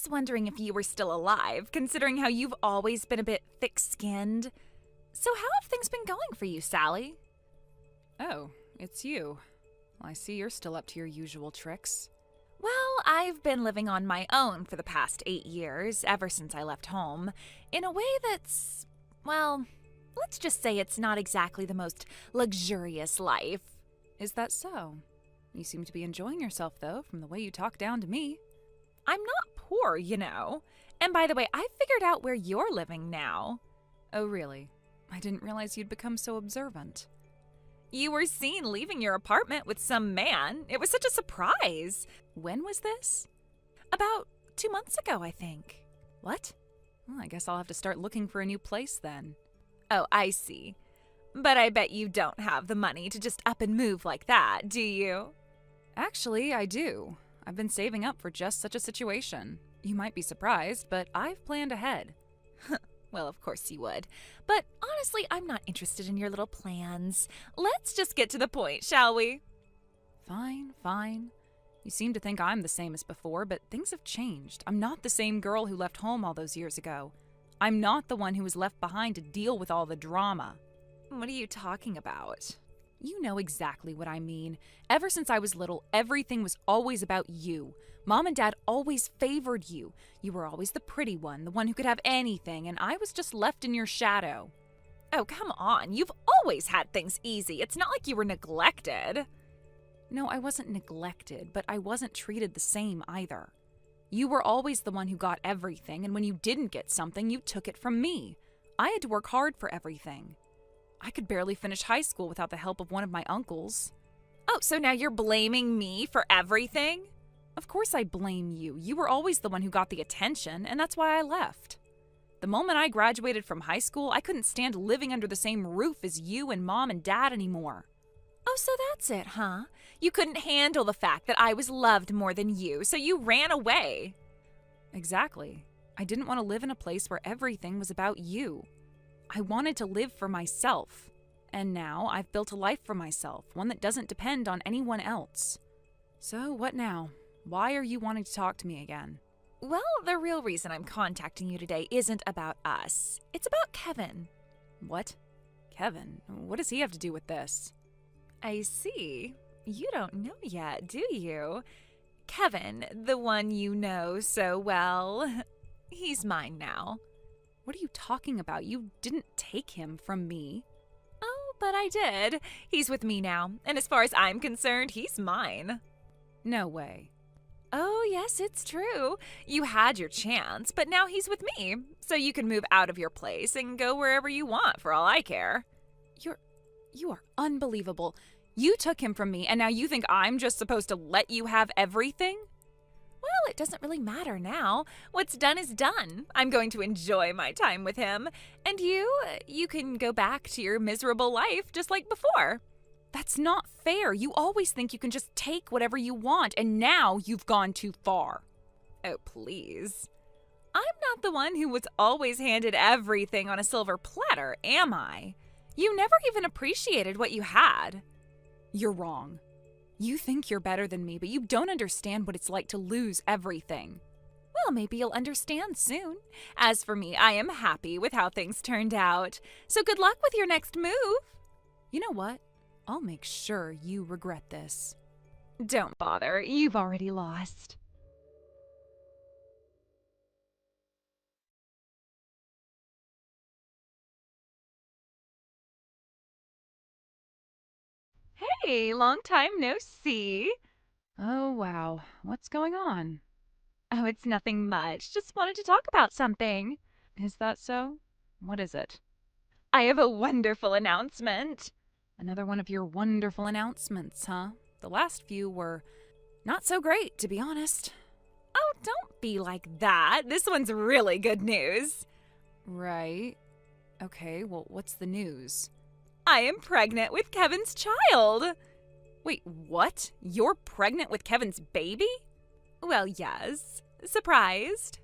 was wondering if you were still alive, considering how you've always been a bit thick-skinned. So how have things been going for you, Sally? Oh, it's you. Well, I see you're still up to your usual tricks. Well, I've been living on my own for the past 8 years, ever since I left home, in a way that's, well, let's just say it's not exactly the most luxurious life. Is that so? You seem to be enjoying yourself, though, from the way you talk down to me. I'm not poor, you know. And by the way, I figured out where you're living now. Oh, really? I didn't realize you'd become so observant. You were seen leaving your apartment with some man. It was such a surprise. When was this? About 2 months ago, I think. What? Well, I guess I'll have to start looking for a new place then. Oh, I see. But I bet you don't have the money to just up and move like that, do you? Actually, I do. I've been saving up for just such a situation. You might be surprised, but I've planned ahead. Well, of course you would. But honestly, I'm not interested in your little plans. Let's just get to the point, shall we? Fine. You seem to think I'm the same as before, but things have changed. I'm not the same girl who left home all those years ago. I'm not the one who was left behind to deal with all the drama. What are you talking about? You know exactly what I mean. Ever since I was little, everything was always about you. Mom and Dad always favored you. You were always the pretty one, the one who could have anything, and I was just left in your shadow. Oh, come on. You've always had things easy. It's not like you were neglected. No, I wasn't neglected, but I wasn't treated the same either. You were always the one who got everything, and when you didn't get something, you took it from me. I had to work hard for everything. I could barely finish high school without the help of one of my uncles. Oh, so now you're blaming me for everything? Of course I blame you. You were always the one who got the attention, and that's why I left. The moment I graduated from high school, I couldn't stand living under the same roof as you and Mom and Dad anymore. Oh, so that's it, huh? You couldn't handle the fact that I was loved more than you, so you ran away. Exactly. I didn't want to live in a place where everything was about you. I wanted to live for myself. And now I've built a life for myself, one that doesn't depend on anyone else. So what now? Why are you wanting to talk to me again? Well, the real reason I'm contacting you today isn't about us. It's about Kevin. What? Kevin? What does he have to do with this? I see. You don't know yet, do you? Kevin, the one you know so well, he's mine now. What are you talking about? You didn't take him from me. Oh, but I did. He's with me now, and as far as I'm concerned, he's mine. No way. Oh, yes, it's true. You had your chance, but now he's with me, so you can move out of your place and go wherever you want for all I care. You are unbelievable. You took him from me, and now you think I'm just supposed to let you have everything? Well, it doesn't really matter now. What's done is done. I'm going to enjoy my time with him. And you can go back to your miserable life just like before. That's not fair. You always think you can just take whatever you want, and now you've gone too far. Oh, please. I'm not the one who was always handed everything on a silver platter, am I? You never even appreciated what you had. You're wrong. You think you're better than me, but you don't understand what it's like to lose everything. Well, maybe you'll understand soon. As for me, I am happy with how things turned out. So good luck with your next move. You know what? I'll make sure you regret this. Don't bother. You've already lost. Hey, long time no see. Oh, wow. What's going on? Oh, it's nothing much. Just wanted to talk about something. Is that so? What is it? I have a wonderful announcement. Another one of your wonderful announcements, huh? The last few were not so great, to be honest. Oh, don't be like that. This one's really good news. Right. Okay, well, what's the news? I am pregnant with Kevin's child. Wait, what? You're pregnant with Kevin's baby? Well, yes. Surprised?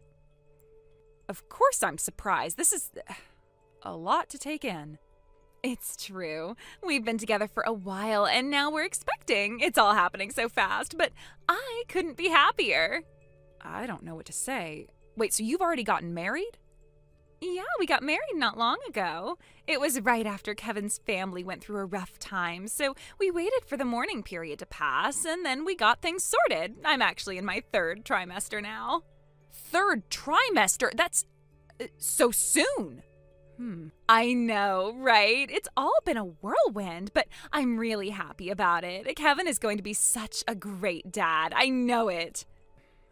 Of course I'm surprised. This is a lot to take in. It's true. We've been together for a while, and now we're expecting. It's all happening so fast, but I couldn't be happier. I don't know what to say. Wait, so you've already gotten married? Yeah, we got married not long ago. It was right after Kevin's family went through a rough time, so we waited for the mourning period to pass, and then we got things sorted. I'm actually in my third trimester now. Third trimester? That's so soon. I know, right? It's all been a whirlwind, but I'm really happy about it. Kevin is going to be such a great dad. I know it.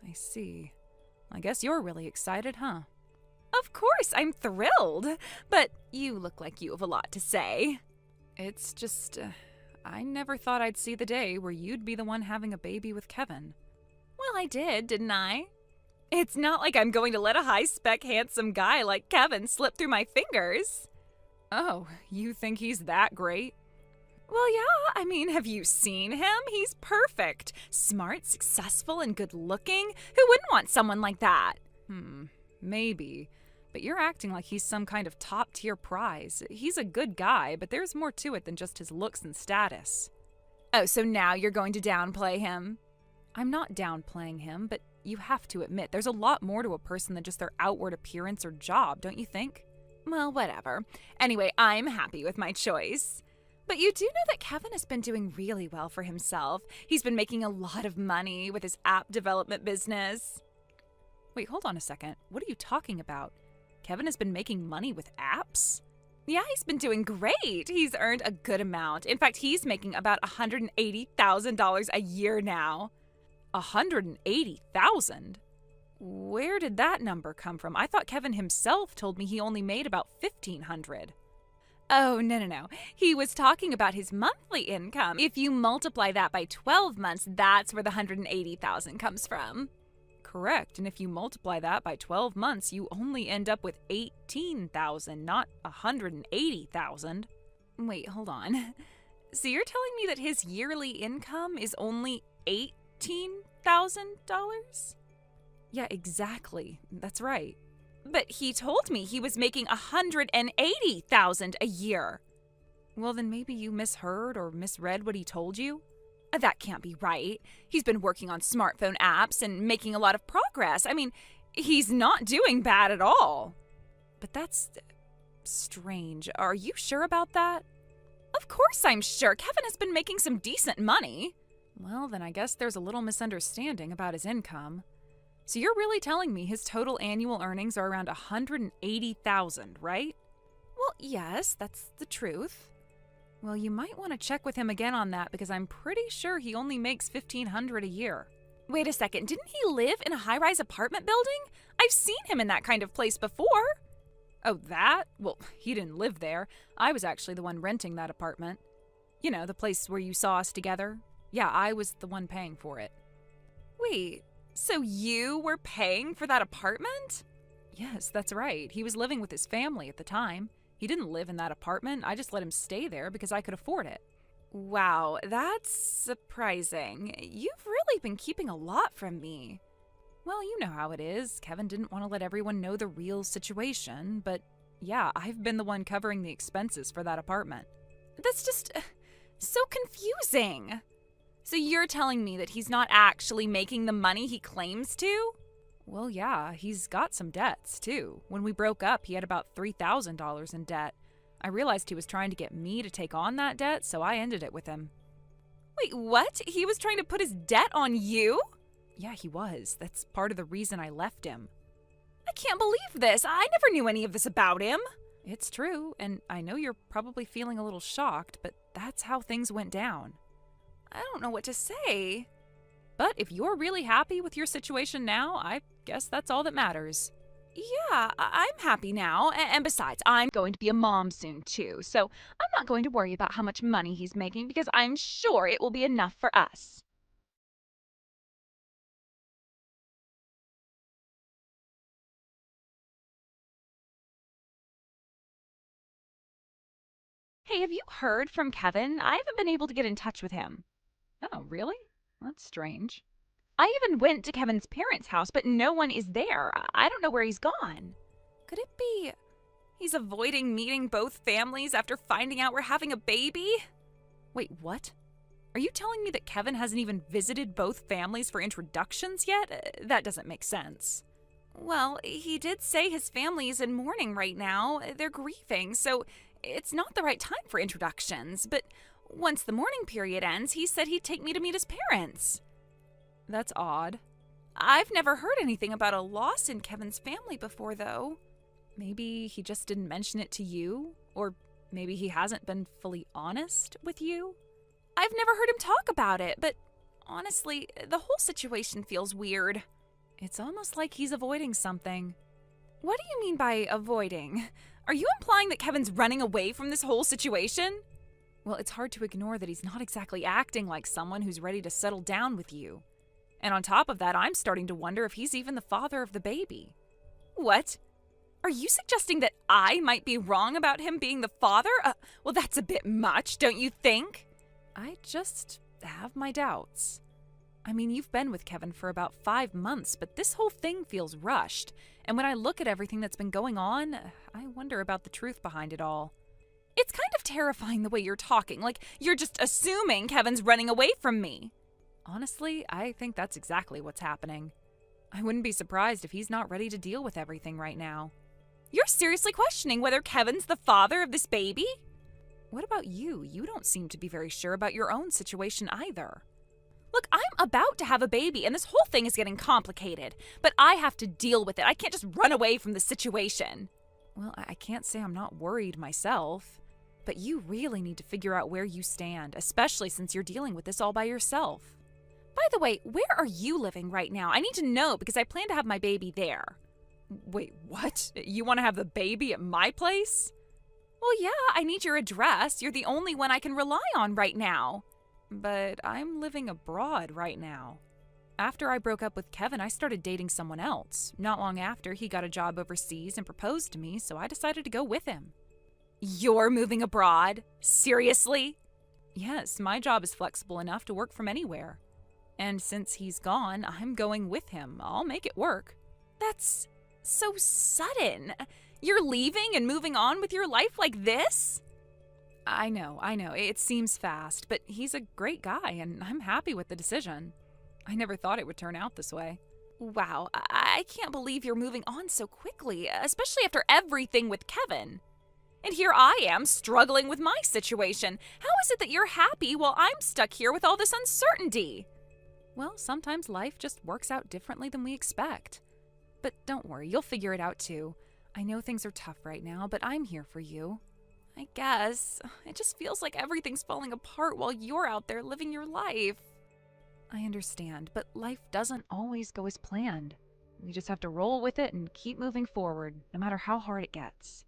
I see. I guess you're really excited, huh? Of course, I'm thrilled. But you look like you have a lot to say. It's just, I never thought I'd see the day where you'd be the one having a baby with Kevin. Well, I did, didn't I? It's not like I'm going to let a high-spec, handsome guy like Kevin slip through my fingers. Oh, you think he's that great? Well, yeah, I mean, have you seen him? He's perfect. Smart, successful, and good-looking. Who wouldn't want someone like that? Maybe. But you're acting like he's some kind of top-tier prize. He's a good guy, but there's more to it than just his looks and status. Oh, so now you're going to downplay him? I'm not downplaying him, but you have to admit there's a lot more to a person than just their outward appearance or job, don't you think? Well, whatever. Anyway, I'm happy with my choice. But you do know that Kevin has been doing really well for himself. He's been making a lot of money with his app development business. Wait, hold on a second. What are you talking about? Kevin has been making money with apps? Yeah, he's been doing great. He's earned a good amount. In fact, he's making about $180,000 a year now. $180,000? Where did that number come from? I thought Kevin himself told me he only made about $1,500. Oh, no. He was talking about his monthly income. If you multiply that by 12 months, that's where the $180,000 comes from. Correct. And if you multiply that by 12 months, you only end up with $18,000, not $180,000. Wait, hold on. So you're telling me that his yearly income is only $18,000? Yeah, exactly. That's right. But he told me he was making $180,000 a year. Well, then maybe you misheard or misread what he told you? That can't be right. He's been working on smartphone apps and making a lot of progress. I mean, he's not doing bad at all. But that's strange. Are you sure about that? Of course I'm sure. Kevin has been making some decent money. Well, then I guess there's a little misunderstanding about his income. So you're really telling me his total annual earnings are around $180,000, right? Well, yes, that's the truth. Well, you might want to check with him again on that because I'm pretty sure he only makes $1,500 a year. Wait a second, didn't he live in a high-rise apartment building? I've seen him in that kind of place before. Oh, that? Well, he didn't live there. I was actually the one renting that apartment. You know, the place where you saw us together. Yeah, I was the one paying for it. Wait, so you were paying for that apartment? Yes, that's right. He was living with his family at the time. He didn't live in that apartment. I just let him stay there because I could afford it. Wow, that's surprising. You've really been keeping a lot from me. Well, you know how it is. Kevin didn't want to let everyone know the real situation, but yeah, I've been the one covering the expenses for that apartment. That's just so confusing. So you're telling me that he's not actually making the money he claims to? Well, yeah, he's got some debts, too. When we broke up, he had about $3,000 in debt. I realized he was trying to get me to take on that debt, so I ended it with him. Wait, what? He was trying to put his debt on you? Yeah, he was. That's part of the reason I left him. I can't believe this. I never knew any of this about him. It's true, and I know you're probably feeling a little shocked, but that's how things went down. I don't know what to say. But if you're really happy with your situation now, I guess that's all that matters. Yeah, I'm happy now. And besides, I'm going to be a mom soon, too. So I'm not going to worry about how much money he's making because I'm sure it will be enough for us. Hey, have you heard from Kevin? I haven't been able to get in touch with him. Oh, really? That's strange. I even went to Kevin's parents' house, but no one is there. I don't know where he's gone. Could it be he's avoiding meeting both families after finding out we're having a baby? Wait, what? Are you telling me that Kevin hasn't even visited both families for introductions yet? That doesn't make sense. Well, he did say his family is in mourning right now. They're grieving, so it's not the right time for introductions. But once the mourning period ends, he said he'd take me to meet his parents. That's odd. I've never heard anything about a loss in Kevin's family before, though. Maybe he just didn't mention it to you? Or maybe he hasn't been fully honest with you? I've never heard him talk about it, but honestly, the whole situation feels weird. It's almost like he's avoiding something. What do you mean by avoiding? Are you implying that Kevin's running away from this whole situation? Well, it's hard to ignore that he's not exactly acting like someone who's ready to settle down with you. And on top of that, I'm starting to wonder if he's even the father of the baby. What? Are you suggesting that I might be wrong about him being the father? Well, that's a bit much, don't you think? I just have my doubts. I mean, you've been with Kevin for about 5 months, but this whole thing feels rushed. And when I look at everything that's been going on, I wonder about the truth behind it all. It's kind of terrifying the way you're talking, like you're just assuming Kevin's running away from me. Honestly, I think that's exactly what's happening. I wouldn't be surprised if he's not ready to deal with everything right now. You're seriously questioning whether Kevin's the father of this baby? What about you? You don't seem to be very sure about your own situation either. Look, I'm about to have a baby, and this whole thing is getting complicated. But I have to deal with it. I can't just run away from the situation. Well, I can't say I'm not worried myself. But you really need to figure out where you stand, especially since you're dealing with this all by yourself. By the way, where are you living right now? I need to know because I plan to have my baby there. Wait, what? You want to have the baby at my place? Well, yeah, I need your address. You're the only one I can rely on right now. But I'm living abroad right now. After I broke up with Kevin, I started dating someone else. Not long after, he got a job overseas and proposed to me, so I decided to go with him. You're moving abroad? Seriously? Yes, my job is flexible enough to work from anywhere. And since he's gone, I'm going with him. I'll make it work. That's so sudden. You're leaving and moving on with your life like this? I know. It seems fast, but he's a great guy, and I'm happy with the decision. I never thought it would turn out this way. Wow, I can't believe you're moving on so quickly, especially after everything with Kevin. And here I am, struggling with my situation. How is it that you're happy while I'm stuck here with all this uncertainty? Well, sometimes life just works out differently than we expect. But don't worry, you'll figure it out too. I know things are tough right now, but I'm here for you. I guess. It just feels like everything's falling apart while you're out there living your life. I understand, but life doesn't always go as planned. We just have to roll with it and keep moving forward, no matter how hard it gets.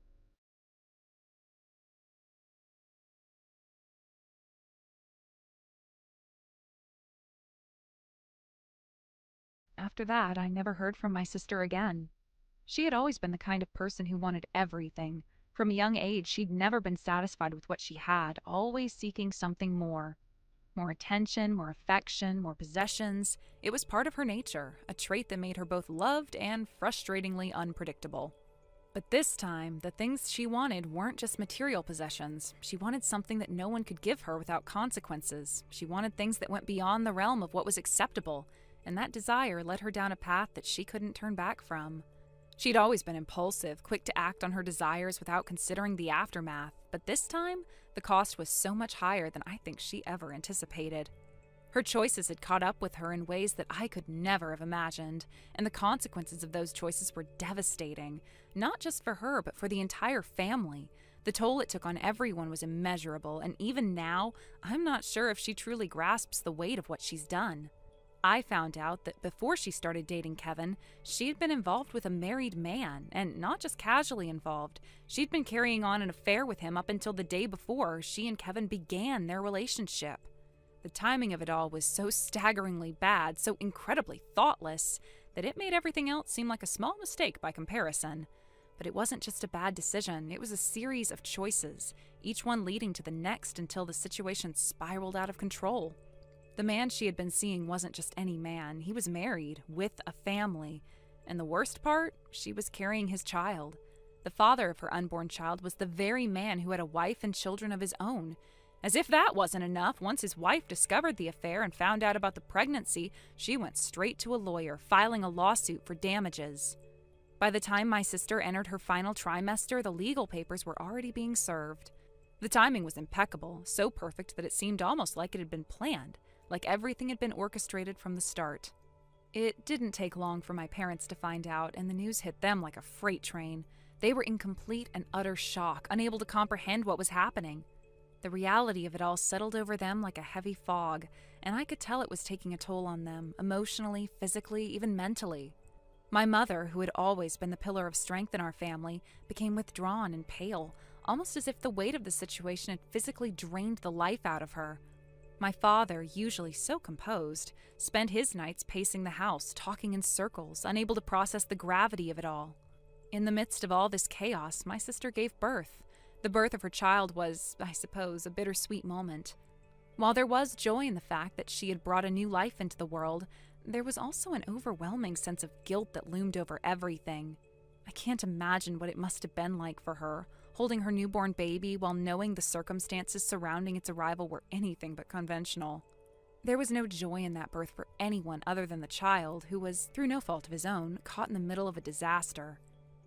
After that, I never heard from my sister again. She had always been the kind of person who wanted everything. From a young age, she'd never been satisfied with what she had, always seeking something more. More attention, more affection, more possessions. It was part of her nature, a trait that made her both loved and frustratingly unpredictable. But this time, the things she wanted weren't just material possessions. She wanted something that no one could give her without consequences. She wanted things that went beyond the realm of what was acceptable, and that desire led her down a path that she couldn't turn back from. She'd always been impulsive, quick to act on her desires without considering the aftermath, but this time, the cost was so much higher than I think she ever anticipated. Her choices had caught up with her in ways that I could never have imagined, and the consequences of those choices were devastating, not just for her, but for the entire family. The toll it took on everyone was immeasurable, and even now, I'm not sure if she truly grasps the weight of what she's done. I found out that before she started dating Kevin, she had been involved with a married man, and not just casually involved. She'd been carrying on an affair with him up until the day before she and Kevin began their relationship. The timing of it all was so staggeringly bad, so incredibly thoughtless, that it made everything else seem like a small mistake by comparison. But it wasn't just a bad decision, it was a series of choices, each one leading to the next until the situation spiraled out of control. The man she had been seeing wasn't just any man. He was married, with a family. And the worst part, she was carrying his child. The father of her unborn child was the very man who had a wife and children of his own. As if that wasn't enough, once his wife discovered the affair and found out about the pregnancy, she went straight to a lawyer, filing a lawsuit for damages. By the time my sister entered her final trimester, the legal papers were already being served. The timing was impeccable, so perfect that it seemed almost like it had been planned, like everything had been orchestrated from the start. It didn't take long for my parents to find out, and the news hit them like a freight train. They were in complete and utter shock, unable to comprehend what was happening. The reality of it all settled over them like a heavy fog, and I could tell it was taking a toll on them, emotionally, physically, even mentally. My mother, who had always been the pillar of strength in our family, became withdrawn and pale, almost as if the weight of the situation had physically drained the life out of her. My father, usually so composed, spent his nights pacing the house, talking in circles, unable to process the gravity of it all. In the midst of all this chaos, my sister gave birth. The birth of her child was, I suppose, a bittersweet moment. While there was joy in the fact that she had brought a new life into the world, there was also an overwhelming sense of guilt that loomed over everything. I can't imagine what it must have been like for her, holding her newborn baby while knowing the circumstances surrounding its arrival were anything but conventional. There was no joy in that birth for anyone other than the child, who was, through no fault of his own, caught in the middle of a disaster.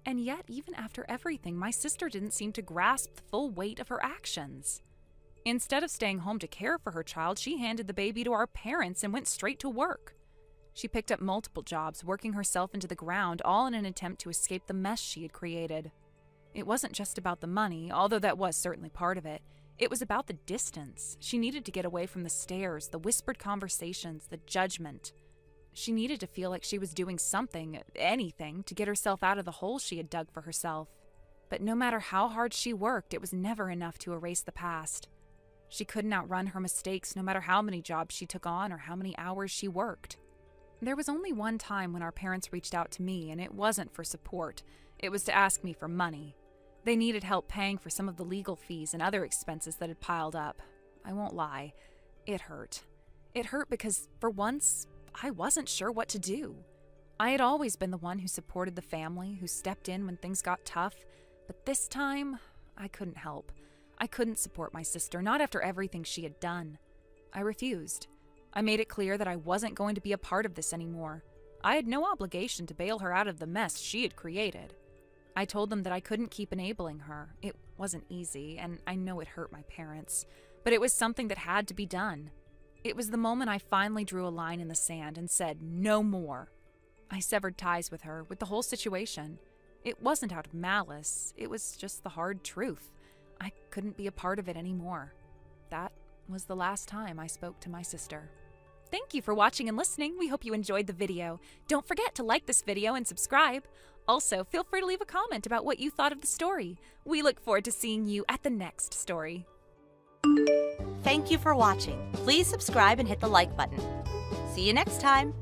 And yet, even after everything, my sister didn't seem to grasp the full weight of her actions. Instead of staying home to care for her child, she handed the baby to our parents and went straight to work. She picked up multiple jobs, working herself into the ground, all in an attempt to escape the mess she had created. It wasn't just about the money, although that was certainly part of it. It was about the distance. She needed to get away from the stares, the whispered conversations, the judgment. She needed to feel like she was doing something, anything, to get herself out of the hole she had dug for herself. But no matter how hard she worked, it was never enough to erase the past. She couldn't outrun her mistakes no matter how many jobs she took on or how many hours she worked. There was only one time when our parents reached out to me, and it wasn't for support. It was to ask me for money. They needed help paying for some of the legal fees and other expenses that had piled up. I won't lie, it hurt. It hurt because, for once, I wasn't sure what to do. I had always been the one who supported the family, who stepped in when things got tough, but this time, I couldn't help. I couldn't support my sister, not after everything she had done. I refused. I made it clear that I wasn't going to be a part of this anymore. I had no obligation to bail her out of the mess she had created. I told them that I couldn't keep enabling her. It wasn't easy, and I know it hurt my parents, but it was something that had to be done. It was the moment I finally drew a line in the sand and said, no more. I severed ties with her, with the whole situation. It wasn't out of malice, it was just the hard truth. I couldn't be a part of it anymore. That was the last time I spoke to my sister. Thank you for watching and listening. We hope you enjoyed the video. Don't forget to like this video and subscribe. Also, feel free to leave a comment about what you thought of the story. We look forward to seeing you at the next story. Thank you for watching. Please subscribe and hit the like button. See you next time.